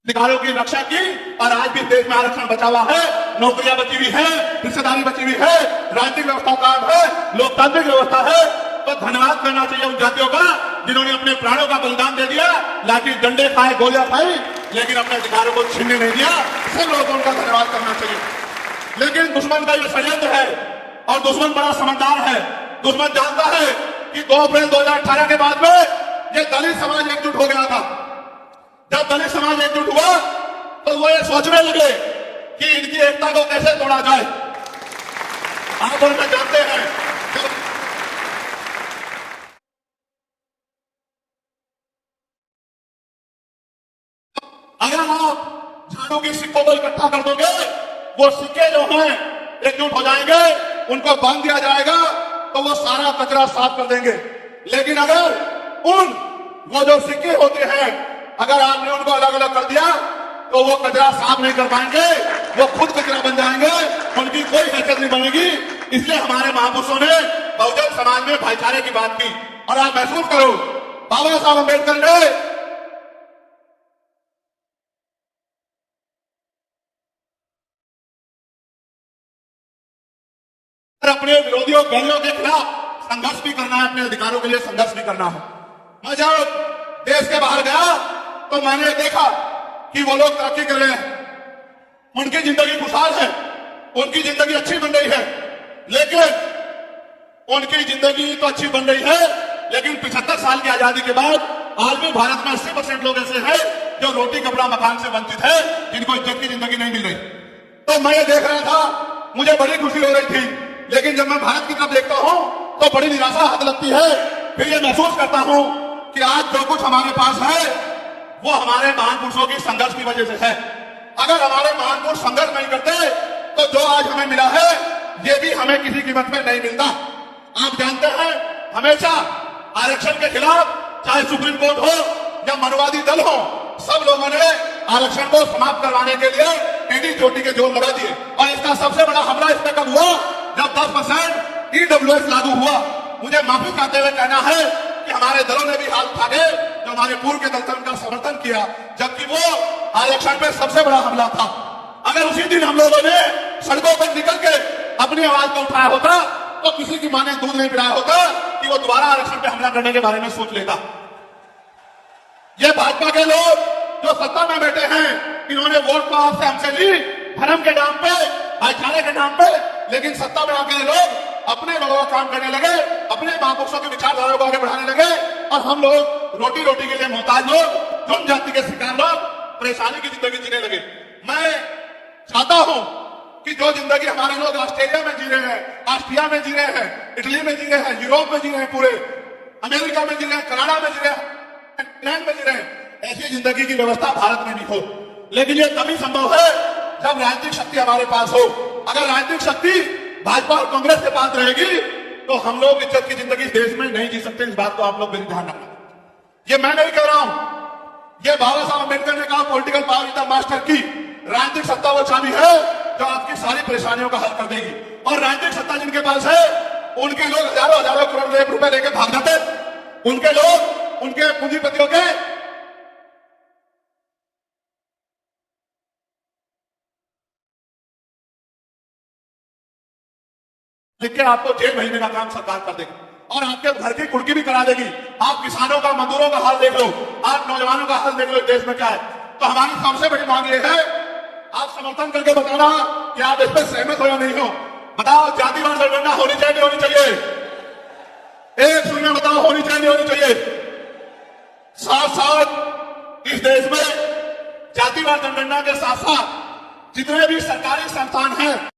अधिकारों की रक्षा की और आज भी देश में आरक्षण बचा हुआ है, नौकरियां बची हुई है, हिस्सेदारी बची हुई है, राजनीतिक व्यवस्था कायम है, लोकतांत्रिक व्यवस्था है। तो धन्यवाद करना चाहिए उन जातियों का जिन्होंने अपने प्राणों का बलिदान दे दिया, लाठी डंडे खाए, गोलियां खाई, लेकिन अपने अधिकारों को छीनने नहीं दिया। सब लोगों को उनका धन्यवाद करना चाहिए। लेकिन दुश्मन का ये षड्यंत्र है और दुश्मन बड़ा समझदार है। दुश्मन जानता है कि 2 अप्रैल 2018 के बाद में ये दलित समाज एकजुट हो गया था। जब दलित समाज एकजुट हुआ तो वो ये सोचने लगे कि इनकी एकता को कैसे तोड़ा जाए। आप और मैं जानते हैं अगर आप झाड़ू के सिक्कों को इकट्ठा कर दोगे, वो सिक्के जो हैं एकजुट हो जाएंगे, उनको बांध दिया जाएगा तो वो सारा कचरा साफ कर देंगे। लेकिन अगर वो जो सिक्के होते हैं, अगर आपने उनको अलग अलग कर दिया तो वो कचरा साफ नहीं कर पाएंगे, वो खुद कचरा बन जाएंगे, उनकी कोई हैसियत नहीं बनेगी। इसलिए हमारे महापुरुषों ने बहुजन समाज में भाईचारे की बात की। और आप महसूस करो, बाबा साहब अम्बेडकर ने अपने विरोधियों गलियों के खिलाफ संघर्ष भी करना है, अपने अधिकारों के लिए संघर्ष भी करना है। मैं जब देश के बाहर गया तो मैंने देखा कि वो लोग तरक्की कर रहे हैं, उनकी जिंदगी खुशहाल है, उनकी जिंदगी अच्छी बन रही है। लेकिन उनकी जिंदगी तो अच्छी बन रही है, लेकिन 75 साल की आजादी के बाद आज भी भारत में 80% लोग ऐसे हैं जो रोटी कपड़ा मकान से वंचित है, जिनको इज्जत की जिंदगी नहीं मिल रही। तो मैं ये देख रहा था, मुझे बड़ी खुशी हो रही थी। लेकिन जब मैं भारत की तरफ देखता हूं तो बड़ी निराशा हाथ लगती है। फिर ये महसूस करता हूं कि आज जो कुछ हमारे पास है वो हमारे महान पुरुषों की संघर्ष की वजह से है। अगर हमारे महान पुरुष संघर्ष नहीं करते तो जो आज हमें मिला है ये भी हमें किसी कीमत में नहीं मिलता। आप जानते हैं, हमेशा आरक्षण के खिलाफ चाहे सुप्रीम कोर्ट हो या मनुवादी दल हो, सब लोगों ने आरक्षण को समाप्त करवाने के लिए एडी चोटी के जोर लगा दिए। और इसका सबसे बड़ा हमला इसमें कब हुआ? जब 10% ईडब्ल्यूएस लागू हुआ। मुझे माफी चाहते हुए कहना है कि हमारे दलों ने भी हाथ उठाए, जो हमारे पूर्व के दल थे उनका समर्थन किया, जबकि वो आरक्षण पे सबसे बड़ा हमला था। अगर उसी दिन हम लोगों ने सड़कों पर निकल के अपनी आवाज को उठाया होता तो किसी की मां ने दूध नहीं पिलाया होता कि वो दोबारा आरक्षण पे हमला करने के बारे में सोच लेता। ये भाजपा के लोग जो सत्ता में बैठे हैं, इन्होंने वोट तो आपसे हमसे ली धर्म के नाम पे, भाईचारे के नाम पे, लेकिन सत्ता में आकर लोग अपने लोगों का काम करने लगे, अपने महापुरुषों की विचारधारा को आगे बढ़ाने लगे और हम लोग रोटी रोटी के लिए मोहताज लोग, जनजाति के शिकार लोग परेशानी की जिंदगी जीने लगे। मैं चाहता हूं कि जो जिंदगी हमारे लोग ऑस्ट्रेलिया में जी रहे हैं, ऑस्ट्रिया में जी रहे हैं, इटली में जी रहे हैं, यूरोप में जी रहे हैं, पूरे अमेरिका में जी रहे हैं, कनाडा में जी रहे हैं, इंग्लैंड में जी रहे हैं, ऐसी जिंदगी की व्यवस्था भारत में भी हो। लेकिन ये तभी संभव है जब राजनीतिक शक्ति हमारे पास हो। अगर राजनीतिक शक्ति भाजपा और कांग्रेस के पास रहेगी तो हम लोग इज्जत की जिंदगी देश में नहीं जी सकते। इस बात को आप लोग भी ध्यान रखना। ये मैं नहीं कह रहा हूं, ये बाबा साहब अम्बेडकर ने कहा, political power is the master की। राजनीतिक सत्ता वो चाबी है जो आपकी सारी परेशानियों का हल कर देगी। और राजनीतिक सत्ता जिनके पास है, उनके लोग हजारों हजारों करोड़ रुपए लेकर भाग जाते। उनके लोग, उनके पूंजीपतियों के लिख के आपको जेल भेजने का काम सरकार कर देगी और आपके घर की कुर्की भी करा देगी। आप किसानों का, मजदूरों का हाल देख लो, आप नौजवानों का हाल देख लो, देश में क्या है। तो हमारी सबसे बड़ी मांग ये है, आप समर्थन करके बताना कि आप इस पर सहमत हो या नहीं हो। बताओ, जातिवार जनगणना होनी चाहिए, होनी चाहिए? एक शून्य बताओ, होनी चाहिए, होनी चाहिए? साथ साथ इस देश में जातिवार जनगणना के साथ साथ जितने भी सरकारी संस्थान हैं